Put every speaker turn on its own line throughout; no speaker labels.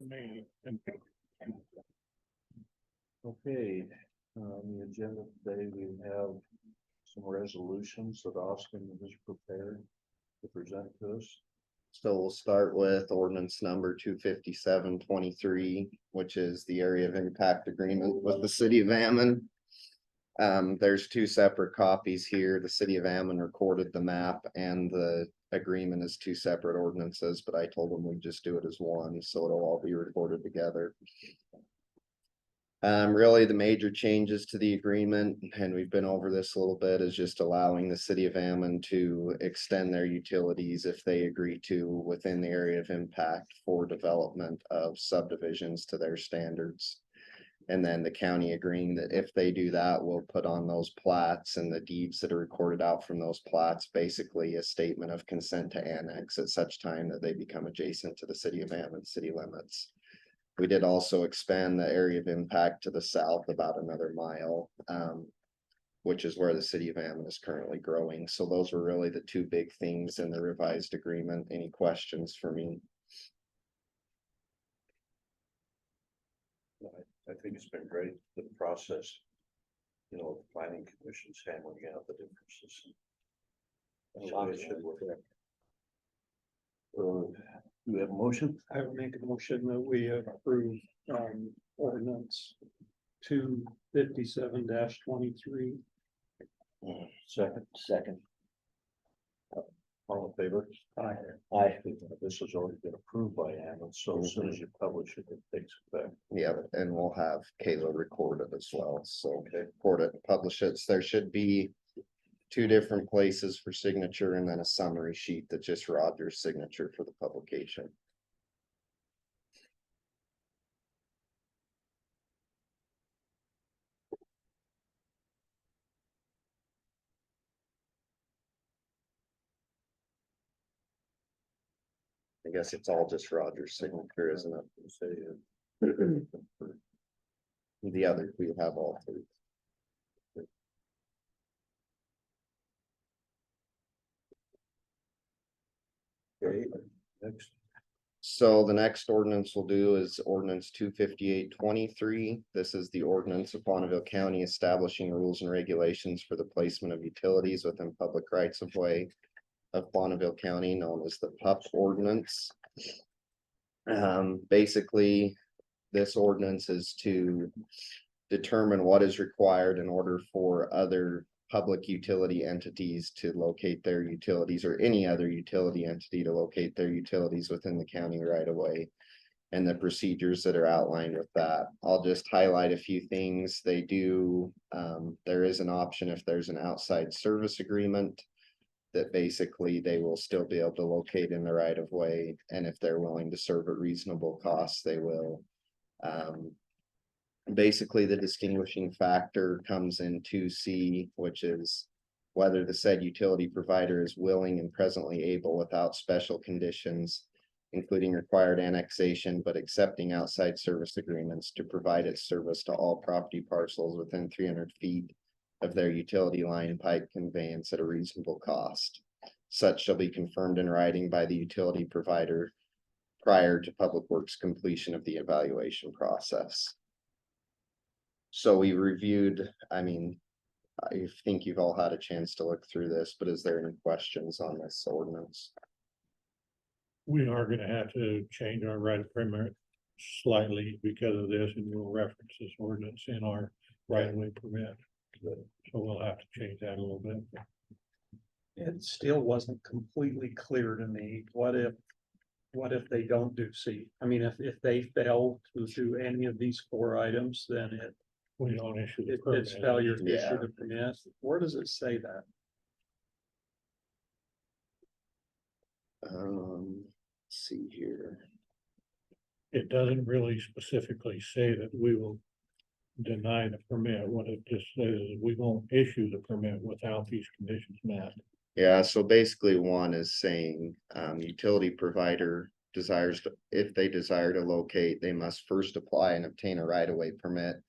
Okay, on the agenda today, we have some resolutions that Austin has prepared to present to us.
So we'll start with ordinance number 257-23, which is the area of impact agreement with the city of Ammon. There's two separate copies here. The city of Ammon recorded the map and the agreement as two separate ordinances, but I told them we'd just do it as one, so it'll all be recorded together. Really the major changes to the agreement, and we've been over this a little bit, is just allowing the city of Ammon to extend their utilities if they agree to within the area of impact for development of subdivisions to their standards. And then the county agreeing that if they do that, we'll put on those plats and the deeds that are recorded out from those plats, basically a statement of consent to annex at such time that they become adjacent to the city of Ammon city limits. We did also expand the area of impact to the south about another mile, which is where the city of Ammon is currently growing. So those were really the two big things in the revised agreement. Any questions for me?
I think it's been great, the process, you know, planning commissions handling out the differences. That's the way it should work. Do we have a motion?
I would make a motion that we approve ordinance 257-23.
Second. All in favor?
Aye.
This has already been approved by Ammon, so as soon as you publish it, it takes effect.
Yeah, and we'll have Kayla record it as well. So record it and publish it. So there should be two different places for signature and then a summary sheet that just Roger's signature for the publication. I guess it's all just Roger's signature, isn't it? The other, we have all three.
Okay, next.
So the next ordinance we'll do is ordinance 258-23. This is the ordinance of Bonneville County establishing rules and regulations for the placement of utilities within public rights of way of Bonneville County, known as the PUP ordinance. Basically, this ordinance is to determine what is required in order for other public utility entities to locate their utilities, or any other utility entity to locate their utilities within the county right of way, and the procedures that are outlined with that. I'll just highlight a few things. They do, there is an option if there's an outside service agreement that basically they will still be able to locate in the right of way, and if they're willing to serve at reasonable costs, they will. Basically, the distinguishing factor comes in 2C, which is whether the said utility provider is willing and presently able, without special conditions, including required annexation, but accepting outside service agreements, to provide its service to all property parcels within 300 feet of their utility line pipe conveyance at a reasonable cost. Such shall be confirmed in writing by the utility provider prior to Public Works completion of the evaluation process. So we reviewed, I mean, I think you've all had a chance to look through this, but is there any questions on this ordinance?
We are gonna have to change our right of permit slightly because of this, and we'll reference this ordinance in our right of way permit. So we'll have to change that a little bit.
It still wasn't completely clear to me. What if they don't do C? I mean, if they fail to do any of these 4 items, then
We don't issue the permit.
it's failure to
Yeah.
issue the permit. Where does it say that?
Let's see here.
It doesn't really specifically say that we will deny the permit. What it just says is we won't issue the permit without these conditions met.
Yeah, so basically one is saying, utility provider desires to, if they desire to locate, they must first apply and obtain a right of way permit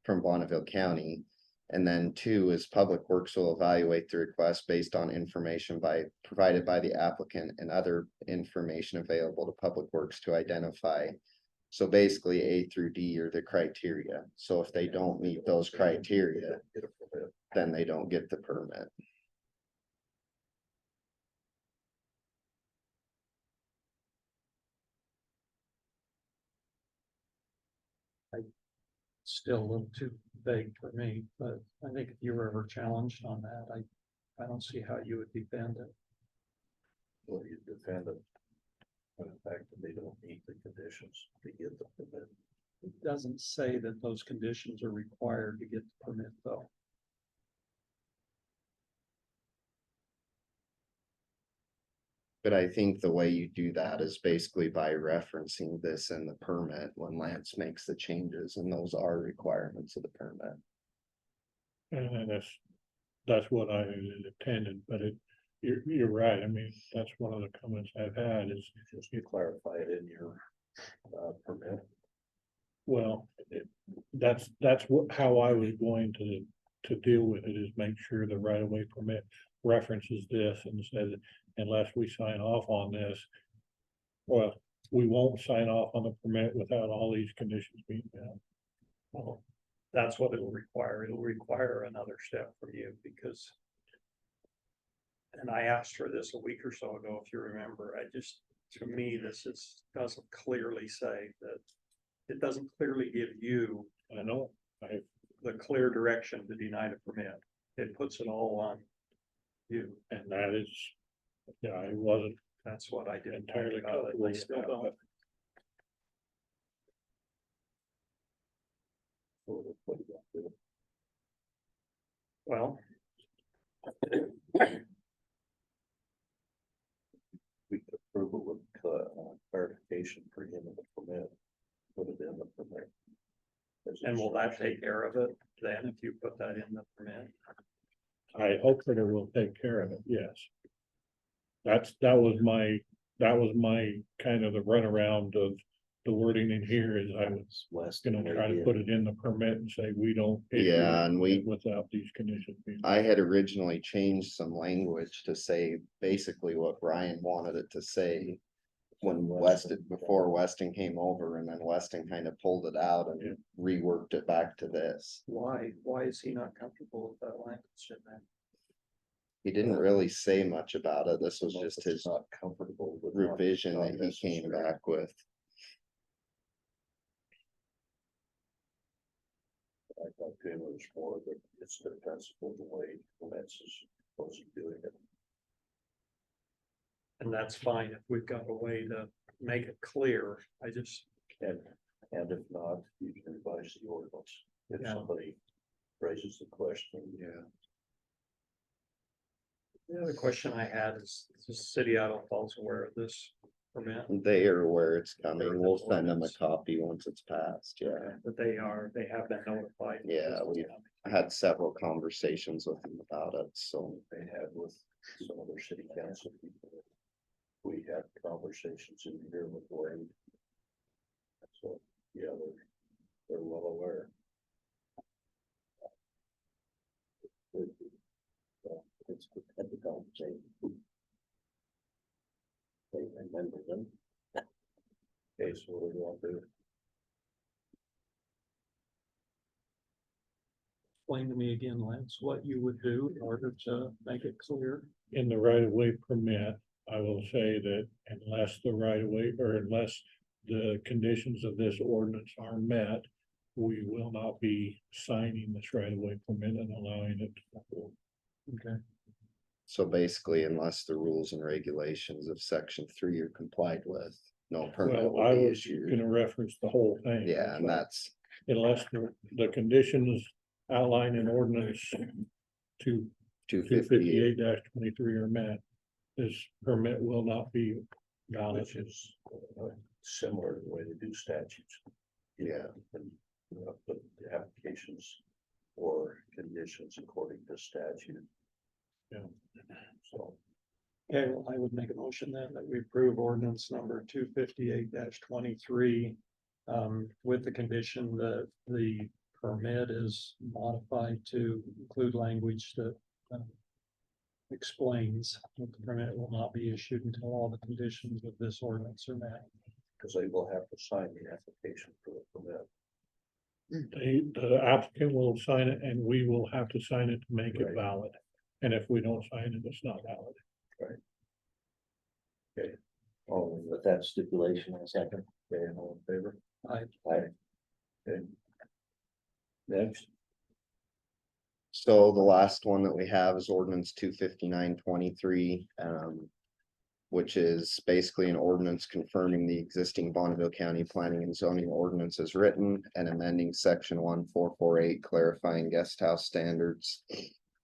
from Bonneville County. And then 2 is Public Works will evaluate the request based on information provided by the applicant and other information available to Public Works to identify So basically A through D are the criteria. So if they don't meet those criteria,
Get a permit.
then they don't get the permit.
Still a little too vague for me, but I think if you were ever challenged on that, I don't see how you would defend it.
Well, you defend it. For the fact that they don't meet the conditions to get the permit.
It doesn't say that those conditions are required to get the permit, though.
But I think the way you do that is basically by referencing this in the permit when Lance makes the changes, and those are requirements of the permit.
And that's what I intended, but you're right. I mean, that's one of the comments I've had is,
Just to clarify it in your permit.
well, that's how I was going to deal with it, is make sure the right of way permit references this and says, unless we sign off on this, well, we won't sign off on the permit without all these conditions being met.
Well, that's what it will require. It'll require another step from you because. And I asked for this a week or so ago, if you remember. To me, doesn't clearly say that. It doesn't clearly give you
I know,
the clear direction to deny the permit. It puts it all on you.
and that is, yeah, I wasn't
That's what I did.
entirely
I
comfortable
still
with that,
don't.
but
So what do you want to do?
Well,
We could approve it with clarification for him in the permit. Put it in the permit. As
and will that
instruction.
take care of it then if you put that in the permit?
I hope that it will take care of it, yes. That was my kind of the runaround of the wording in here is I was
Less
gonna
than
try to
they
put
did.
it in the permit and say, we don't. issue
Yeah,
a
and
permit without these conditions being.
I had originally changed some language to say basically what Brian wanted it to say. When before Weston came over, and then Weston kind of pulled it out and reworked it back to this.
Why is he not comfortable with that language in there?
He didn't really say much about it. This was just his
Not comfortable with.
revision
not
that he came
necessary.
back with.
I thought it was more that it's defensible the way Lance is supposed to be doing it.
And that's fine if we've got a way to make it clear. And
And if not, you can revise the ordinance. If
Yeah.
somebody raises the question,
Yeah.
the other question I had is the city of Idaho Falls aware of this permit?
They are aware it's coming.
Or
We'll
this
send them a
ordinance.
copy once it's passed, yeah.
That they have been notified.
Yeah, I had several conversations with them about it, so.
they had with some other city council people. We had conversations in here with Wayne. So, yeah, they're well aware. It's at the conversation. They remember them. Okay, so what do you want to do?
Explain to me again, Lance, what you would do in order to make it clear.
In the right of way permit, I will say that unless the right of way, or unless the conditions of this ordinance are met, we will not be signing this right of way permit and allowing it to go.
Okay.
So basically, unless the rules and regulations of section 3 are complied with, no permit
Well, I
will be
was
issued.
gonna reference the whole thing.
Yeah, and that's,
Unless the conditions outlined in ordinance two
258.
258-23 are met, this permit will not be valid.
Which is similar to the way they do statutes.
Yeah.
And, but the applications or conditions according to statute.
Yeah.
So,
Okay, well, I would make a motion then that we approve ordinance number 258-23. With the condition that the permit is modified to include language that. Explains that the permit will not be issued until all the conditions of this ordinance are met.
Cause they will have to sign the application for the permit.
The applicant will sign it and we will have to sign it to make it
Right.
valid. And if we don't sign it, it's not valid.
Oh, with that stipulation in a second, okay, all in favor?
Aye.
Aye. Okay. Next,
So the last one that we have is ordinance 259-23, which is basically an ordinance confirming the existing Bonneville County Planning and Zoning Ordinance as written and amending section 1448, clarifying guest house standards.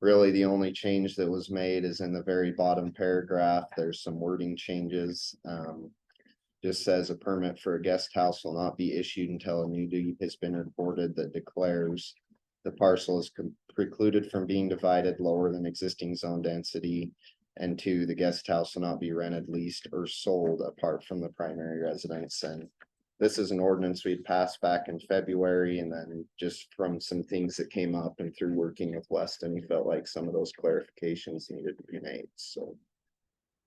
Really, the only change that was made is in the very bottom paragraph. There's some wording changes. Just says a permit for a guest house will not be issued until a new deed has been recorded that declares the parcel is precluded from being divided lower than existing zone density. And two, the guest house will not be rented, leased, or sold apart from the primary residence. And this is an ordinance we'd passed back in February, and then just from some things that came up and through working with Weston, we felt like some of those clarifications needed to be made, so.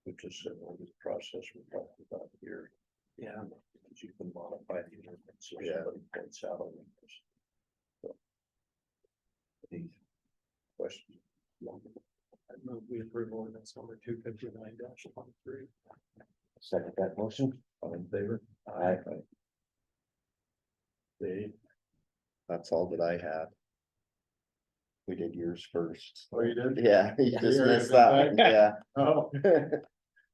which is similar to the process we're talking about here.
Yeah.
Because you can modify the ordinance, so
Yeah.
somebody points out on this. So. Any questions?
I move we approve ordinance number 259-23.
Second that motion, all in favor? Aye. Dave,
That's all that I had. We did yours first.
Oh, you did?
Yeah, you just
already
missed
been
that
back?
one, yeah.
Oh,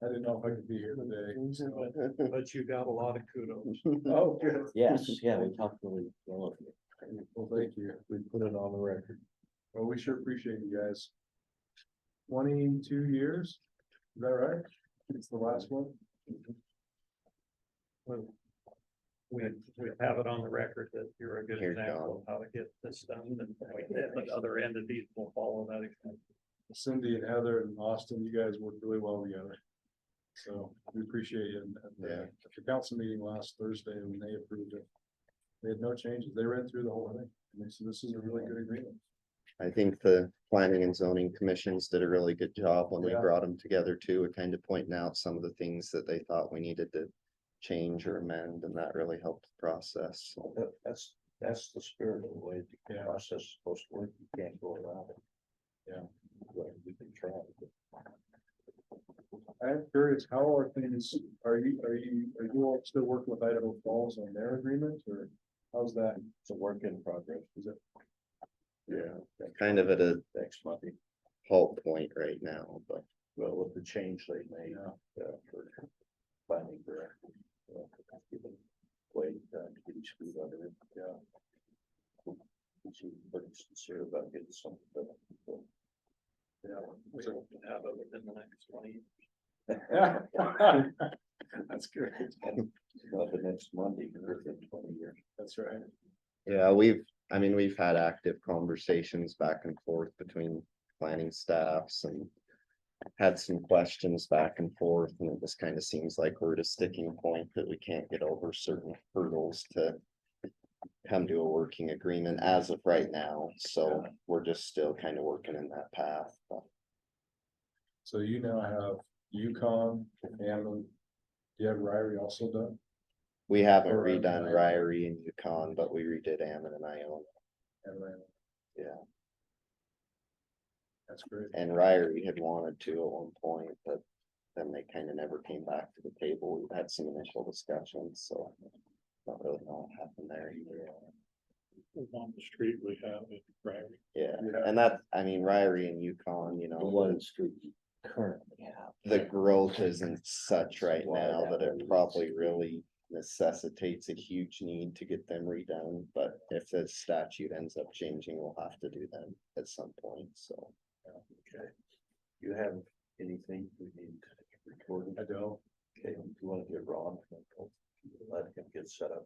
I didn't know if I could be here today. so.
But you got a lot of kudos.
Oh, good.
yes, yeah, we talked really well of you.
Well, thank you.
We put it on the record.
Well, we sure appreciate you guys. 22 years, is that right? It's the last one.
We have it on the record that you're a good
Here you
example of how to get this done, and the other entities will follow that example.
Cindy and Heather and Austin, you guys worked really well together. So we appreciate it. And
Yeah.
at the council meeting last Thursday, when they approved it, they had no changes. They read through the whole thing. And they said, this is a really good agreement.
I think the planning and zoning commissions did a really good job when we
Yeah.
brought them together too, of kind of pointing out some of the things that they thought we needed to change or amend, and that really helped the process. So,
That's the spirit of the way the
Yeah.
process is supposed to work. You can't go around it.
Yeah.
Well, we can try.
I'm curious, how are things, are you all still working with Idaho Falls on their agreement, or how's that?
It's a work in progress. Is it? Yeah.
kind of at a
Next Monday.
halt point right now, but
Well, with the change they made, for planning director. Wait, to get his feet under it, yeah. He's pretty sincere about getting something done. So,
Yeah.
We hope to have it within the next 20 years.
That's great.
Not the next Monday, but within 20 years.
That's right.
yeah, we've had active conversations back and forth between planning staffs and had some questions back and forth, and it just kind of seems like we're at a sticking point that we can't get over certain hurdles to come to a working agreement as of right now. So we're just still kind of working in that path. But
So you now have Yukon, Ammon, do you have Ryrie also done?
we haven't
Or,
redone Ryrie and Yukon, but we redid Ammon and Ione.
Ammon,
Yeah.
that's great.
And Ryrie had wanted to at one point, but then they kind of never came back to the table. We had some initial discussions, so not really know what happened there either.
On the street we have it, right?
Yeah,
Yeah.
and that, I mean, Ryrie and Yukon, you
The
know,
one street you currently have.
the growth isn't such right now that it probably really necessitates a huge need to get them redone. But if the statute ends up changing, we'll have to do them at some point, so.
Okay. You have anything we need recorded?
I don't.
Okay, if you want to get Ron, let him get set up.